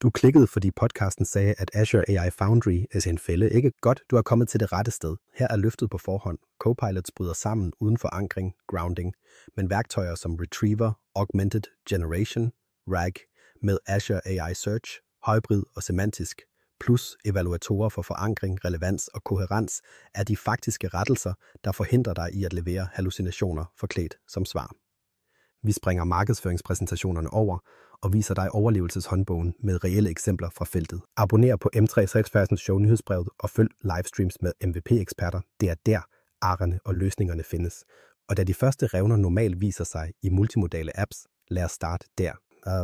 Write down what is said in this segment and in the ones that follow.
Du klikkede, fordi podcasten sagde, at Azure AI Foundry er en fælde. Ikke godt, du er kommet til det rette sted. Her er løftet på forhånd. Copilots bryder sammen uden forankring, grounding, men værktøjer som Retriever, Augmented Generation, RAG, med Azure AI Search, Hybrid og Semantisk, plus evaluatorer for forankring, relevans og koherens, er de faktiske rettelser, der forhindrer dig i at levere hallucinationer forklædt som svar. Vi springer markedsføringspræsentationerne over og viser dig overlevelseshåndbogen med reelle eksempler fra feltet. Abonner på M365 Show nyhedsbrevet og følg livestreams med MVP-eksperter. Det er der, arerne og løsningerne findes. Og da de første revner normalt viser sig i multimodale apps, lad os starte der.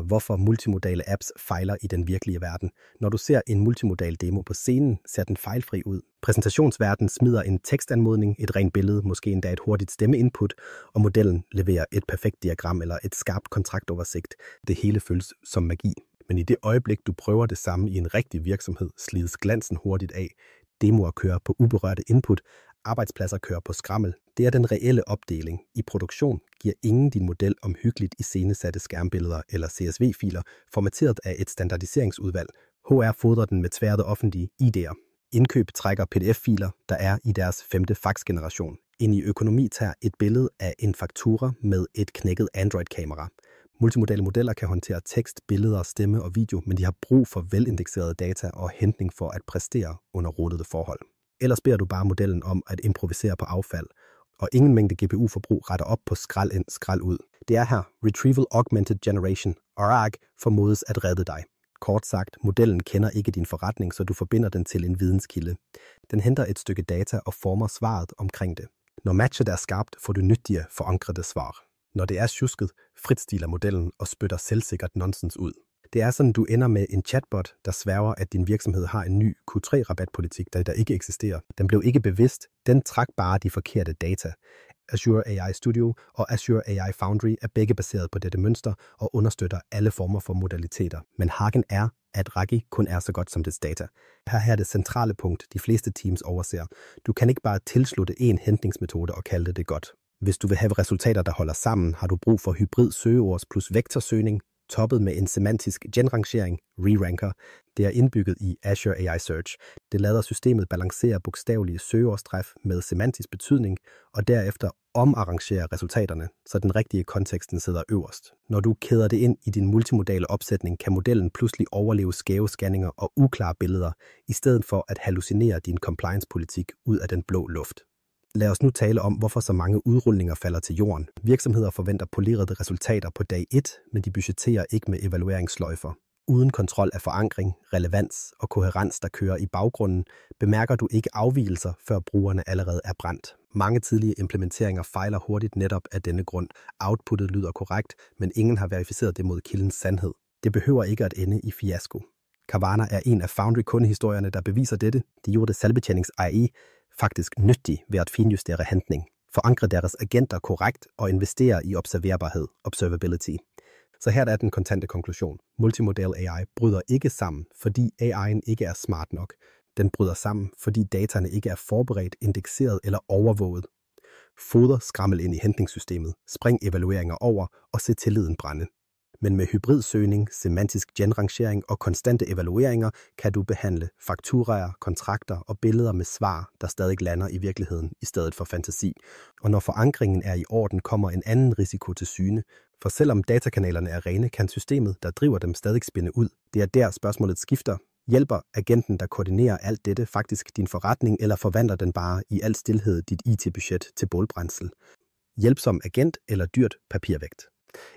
Hvorfor multimodale apps fejler i den virkelige verden. Når du ser en multimodal demo på scenen, ser den fejlfri ud. Præsentationsverdenen smider en tekstanmodning, et rent billede, måske endda et hurtigt stemmeinput, og modellen leverer et perfekt diagram eller et skarpt kontraktoversigt. Det hele føles som magi. Men i det øjeblik, du prøver det samme i en rigtig virksomhed, slides glansen hurtigt af. Demoer kører på uberørte input, arbejdspladser kører på skrammel. Det er den reelle opdeling. I produktion giver ingen din model omhyggeligt iscenesatte skærmbilleder eller CSV-filer, formateret af et standardiseringsudvalg. HR fodrer den med tværede offentlige ID'er. Indkøb trækker PDF-filer, der er i deres 5. faxgeneration. Ind i økonomi tager et billede af en faktura med et knækket Android-kamera. Multimodale modeller kan håndtere tekst, billeder, stemme og video, men de har brug for velindekserede data og hentning for at præstere under rodede forhold. Ellers beder du bare modellen om at improvisere på affald, og ingen mængde GPU-forbrug retter op på skrald ind, skrald ud. Det er her Retrieval Augmented Generation, RAG, formodes at redde dig. Kort sagt, modellen kender ikke din forretning, så du forbinder den til en videnskilde. Den henter et stykke data og former svaret omkring det. Når matchet er skarpt, får du nyttige, forankrede svar. Når det er sjusket, fritstiler modellen og spytter selvsikkert nonsens ud. Det er sådan, du ender med en chatbot, der sværger, at din virksomhed har en ny Q3-rabatpolitik, der ikke eksisterer. Den blev ikke bevidst, den trak bare de forkerte data. Azure AI Studio og Azure AI Foundry er begge baseret på dette mønster og understøtter alle former for modaliteter. Men haken er, at RAG kun er så godt som dets data. Her er det centrale punkt, de fleste teams overser. Du kan ikke bare tilslutte en hentningsmetode og kalde det godt. Hvis du vil have resultater, der holder sammen, har du brug for hybrid søgeords plus vektorsøgning, toppet med en semantisk genrangering, re-ranker. Det er indbygget i Azure AI Search. Det lader systemet balancere bogstavelige søgeordstræf med semantisk betydning, og derefter omarrangere resultaterne, så den rigtige konteksten sidder øverst. Når du kæder det ind i din multimodale opsætning, kan modellen pludselig overleve skæve scanninger og uklare billeder, i stedet for at hallucinere din compliance-politik ud af den blå luft. Lad os nu tale om, hvorfor så mange udrulninger falder til jorden. Virksomheder forventer polerede resultater på dag 1, men de budgetterer ikke med evalueringssløjfer. Uden kontrol af forankring, relevans og koherens, der kører i baggrunden, bemærker du ikke afvigelser, før brugerne allerede er brændt. Mange tidlige implementeringer fejler hurtigt netop af denne grund. Outputtet lyder korrekt, men ingen har verificeret det mod kildens sandhed. Det behøver ikke at ende i fiasko. Carvana er en af Foundry-kundehistorierne, der beviser dette. De gjorde selvbetjenings-AI faktisk nyttig ved at finjustere hentning, forankre deres agenter korrekt og investere i observerbarhed, observability. Så her er den kontante konklusion. Multimodal AI bryder ikke sammen, fordi AI'en ikke er smart nok. Den bryder sammen, fordi dataene ikke er forberedt, indekseret eller overvåget. Foder skrammel ind i hentningssystemet, spring evalueringer over og se tilliden brænde. Men med hybridsøgning, semantisk genrangering og konstante evalueringer kan du behandle fakturaer, kontrakter og billeder med svar, der stadig lander i virkeligheden i stedet for fantasi. Og når forankringen er i orden, kommer en anden risiko til syne. For selvom datakanalerne er rene, kan systemet, der driver dem, stadig spinde ud. Det er der spørgsmålet skifter. Hjælper agenten, der koordinerer alt dette, faktisk din forretning, eller forvandler den bare i al stilhed dit IT-budget til bålbrændsel? Hjælpsom agent eller dyrt papirvægt?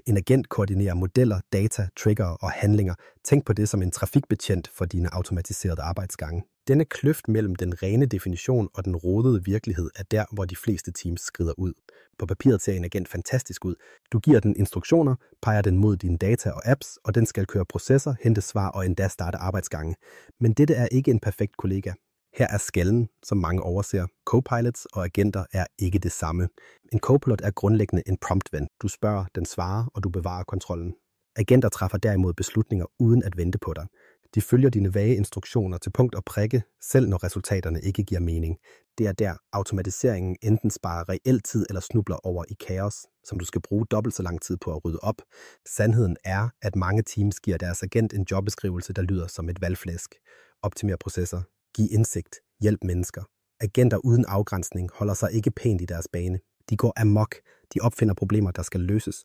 En agent koordinerer modeller, data, trigger og handlinger. Tænk på det som en trafikbetjent for dine automatiserede arbejdsgange. Denne kløft mellem den rene definition og den rodede virkelighed er der, hvor de fleste teams skrider ud. På papiret ser en agent fantastisk ud. Du giver den instruktioner, peger den mod dine data og apps, og den skal køre processer, hente svar og endda starte arbejdsgange. Men dette er ikke en perfekt kollega. Her er skelnen, som mange overser. Copilots og agenter er ikke det samme. En copilot er grundlæggende en promptven. Du spørger, den svarer, og du bevarer kontrollen. Agenter træffer derimod beslutninger uden at vente på dig. De følger dine vage instruktioner til punkt og prikke, selv når resultaterne ikke giver mening. Det er der, automatiseringen enten sparer reel tid eller snubler over i kaos, som du skal bruge dobbelt så lang tid på at rydde op. Sandheden er, at mange teams giver deres agent en jobbeskrivelse, der lyder som et valgflæsk. Optimer processer. Giv indsigt. Hjælp mennesker. Agenter uden afgrænsning holder sig ikke pænt i deres bane. De går amok. De opfinder problemer, der skal løses.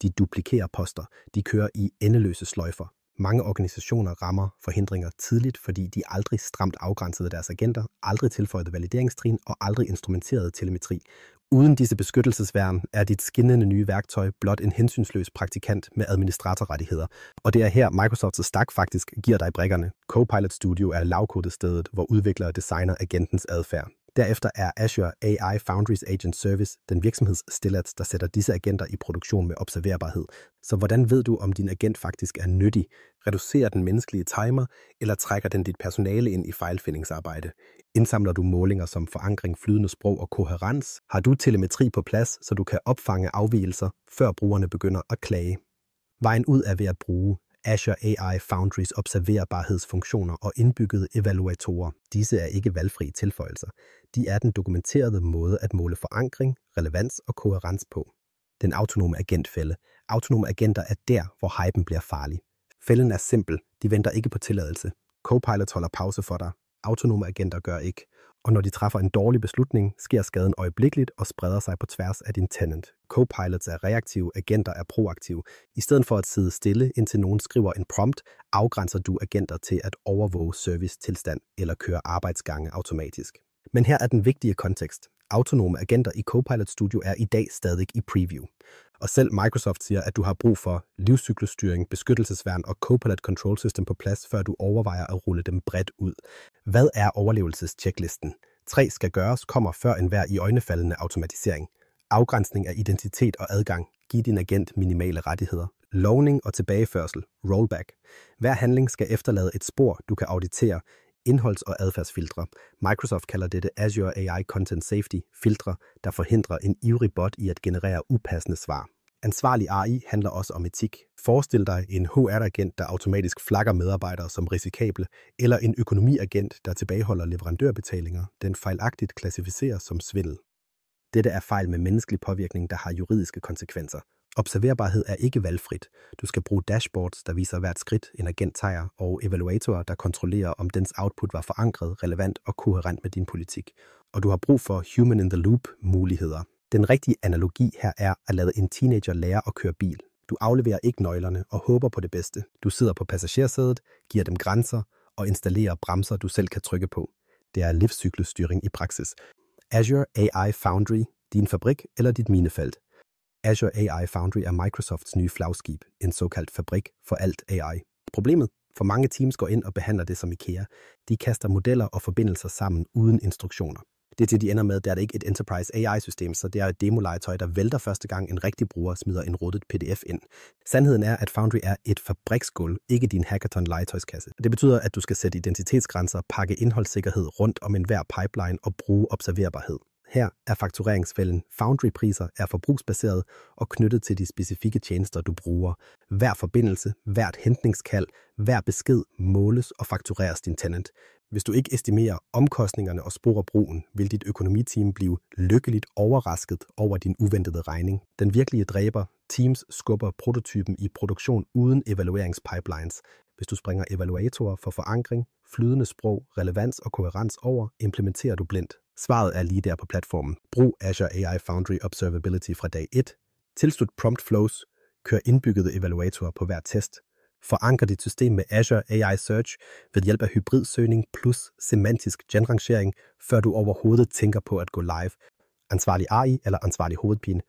De duplikerer poster. De kører i endeløse sløjfer. Mange organisationer rammer forhindringer tidligt, fordi de aldrig stramt afgrænsede deres agenter, aldrig tilføjede valideringstrin og aldrig instrumenterede telemetri. Uden disse beskyttelsesværn er dit skinnende nye værktøj blot en hensynsløs praktikant med administratorrettigheder. Og det er her Microsofts stack faktisk giver dig brikkerne. Copilot Studio er lavkodestedet, hvor udviklere designer agentens adfærd. Derefter er Azure AI Foundry's Agent Service den virksomhedsstillat, der sætter disse agenter i produktion med observerbarhed. Så hvordan ved du, om din agent faktisk er nyttig? Reducerer den menneskelige timer, eller trækker den dit personale ind i fejlfindingsarbejde? Indsamler du målinger som forankring, flydende sprog og koherens? Har du telemetri på plads, så du kan opfange afvigelser, før brugerne begynder at klage? Vejen ud er ved at bruge Azure AI Foundry's observerbarhedsfunktioner og indbyggede evaluatorer. Disse er ikke valgfrie tilføjelser. De er den dokumenterede måde at måle forankring, relevans og koherens på. Den autonome agentfælde. Autonome agenter er der, hvor hypen bliver farlig. Fælden er simpel. De venter ikke på tilladelse. Copilot holder pause for dig. Autonome agenter gør ikke. Og når de træffer en dårlig beslutning, sker skaden øjeblikkeligt og spreder sig på tværs af din tenant. Copilots er reaktive, agenter er proaktive. I stedet for at sidde stille, indtil nogen skriver en prompt, afgrænser du agenter til at overvåge servicetilstand eller køre arbejdsgange automatisk. Men her er den vigtige kontekst. Autonome agenter i Copilot Studio er i dag stadig i preview. Og selv Microsoft siger, at du har brug for livscyklusstyring, beskyttelsesværn og Copilot Control System på plads, før du overvejer at rulle dem bredt ud. Hvad er overlevelsestjeklisten? 3 skal gøres kommer før enhver iøjnefaldende automatisering. Afgrænsning af identitet og adgang. Giv din agent minimale rettigheder. Lovning og tilbageførsel. Rollback. Hver handling skal efterlade et spor, du kan auditere. Indholds- og adfærdsfiltre. Microsoft kalder dette Azure AI Content Safety, filtre, der forhindrer en ivrig bot i at generere upassende svar. Ansvarlig AI handler også om etik. Forestil dig en HR-agent, der automatisk flagger medarbejdere som risikable, eller en økonomiagent, der tilbageholder leverandørbetalinger, den fejlagtigt klassificeres som svindel. Dette er fejl med menneskelig påvirkning, der har juridiske konsekvenser. Observerbarhed er ikke valgfrit. Du skal bruge dashboards, der viser hvert skridt, en agent tager, og evaluatorer, der kontrollerer, om dens output var forankret, relevant og koherent med din politik. Og du har brug for human-in-the-loop-muligheder. Den rigtige analogi her er at lade en teenager lære at køre bil. Du afleverer ikke nøglerne og håber på det bedste. Du sidder på passagersædet, giver dem grænser og installerer bremser, du selv kan trykke på. Det er livscyklusstyring i praksis. Azure AI Foundry, din fabrik eller dit minefelt. Azure AI Foundry er Microsofts nye flagskib, en såkaldt fabrik for alt AI. Problemet? For mange teams går ind og behandler det som IKEA. De kaster modeller og forbindelser sammen uden instruktioner. Det til de ender med, det er det ikke et Enterprise AI-system, så det er et demolegetøj, der vælter første gang en rigtig bruger smider en ruttet PDF ind. Sandheden er, at Foundry er et fabriksgulv, ikke din hackathon-legetøjskasse. Det betyder, at du skal sætte identitetsgrænser, pakke indholdssikkerhed rundt om enhver pipeline og bruge observerbarhed. Her er faktureringsfælden. Foundry-priser er forbrugsbaseret og knyttet til de specifikke tjenester, du bruger. Hver forbindelse, hvert hentningskald, hver besked måles og faktureres din tenant. Hvis du ikke estimerer omkostningerne og sporer brugen, vil dit økonomiteam blive lykkeligt overrasket over din uventede regning. Den virkelige dræber. Teams skubber prototypen i produktion uden evalueringspipelines. Hvis du springer evaluatorer for forankring, flydende sprog, relevans og koherens over, implementerer du blindt. Svaret er lige der på platformen. Brug Azure AI Foundry Observability fra dag 1. Tilslut prompt flows. Kør indbyggede evaluatorer på hver test. Foranker dit system med Azure AI Search ved hjælp af hybridsøgning plus semantisk genrangering, før du overhovedet tænker på at gå live. Ansvarlig AI eller ansvarlig hovedpine.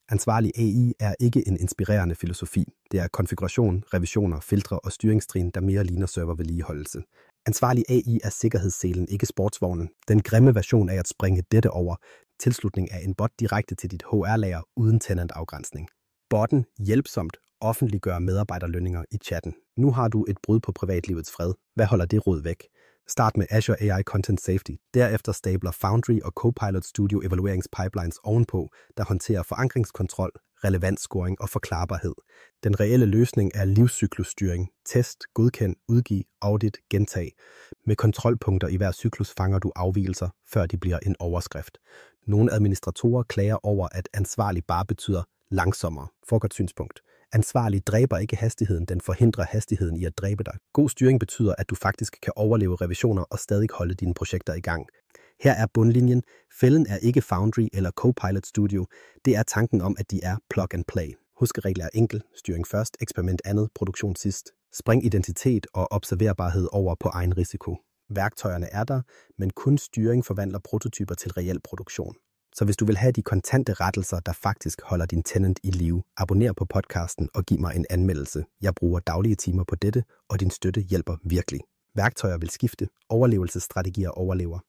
Ansvarlig AI er ikke en inspirerende filosofi. Det er konfiguration, revisioner, filtre og styringstrin, der mere ligner servervedligeholdelse. Ansvarlig AI er sikkerhedsselen, ikke sportsvognen. Den grimme version af at springe dette over. Tilslutning af en bot direkte til dit HR-lager uden tenant-afgrænsning. Botten hjælpsomt offentliggør medarbejderlønninger i chatten. Nu har du et brud på privatlivets fred. Hvad holder det rod væk? Start med Azure AI Content Safety. Derefter stabler Foundry og Copilot Studio evalueringspipelines ovenpå, der håndterer forankringskontrol, relevansscoring og forklarbarhed. Den reelle løsning er livscyklusstyring. Test, godkend, udgiv, audit, gentag. Med kontrolpunkter i hver cyklus fanger du afvigelser, før de bliver en overskrift. Nogle administratorer klager over, at ansvarlig bare betyder langsommere. For godt synspunkt. Ansvarlig dræber ikke hastigheden, den forhindrer hastigheden i at dræbe dig. God styring betyder, at du faktisk kan overleve revisioner og stadig holde dine projekter i gang. Her er bundlinjen. Fælden er ikke Foundry eller Copilot Studio. Det er tanken om, at de er plug and play. Huskeregler er enkel. Styring først, eksperiment andet, produktion sidst. Spring identitet og observerbarhed over på egen risiko. Værktøjerne er der, men kun styring forvandler prototyper til reel produktion. Så hvis du vil have de kontante rettelser, der faktisk holder din tenant i live, abonner på podcasten og giv mig en anmeldelse. Jeg bruger daglige timer på dette, og din støtte hjælper virkelig. Værktøjer vil skifte. Overlevelsesstrategier overlever.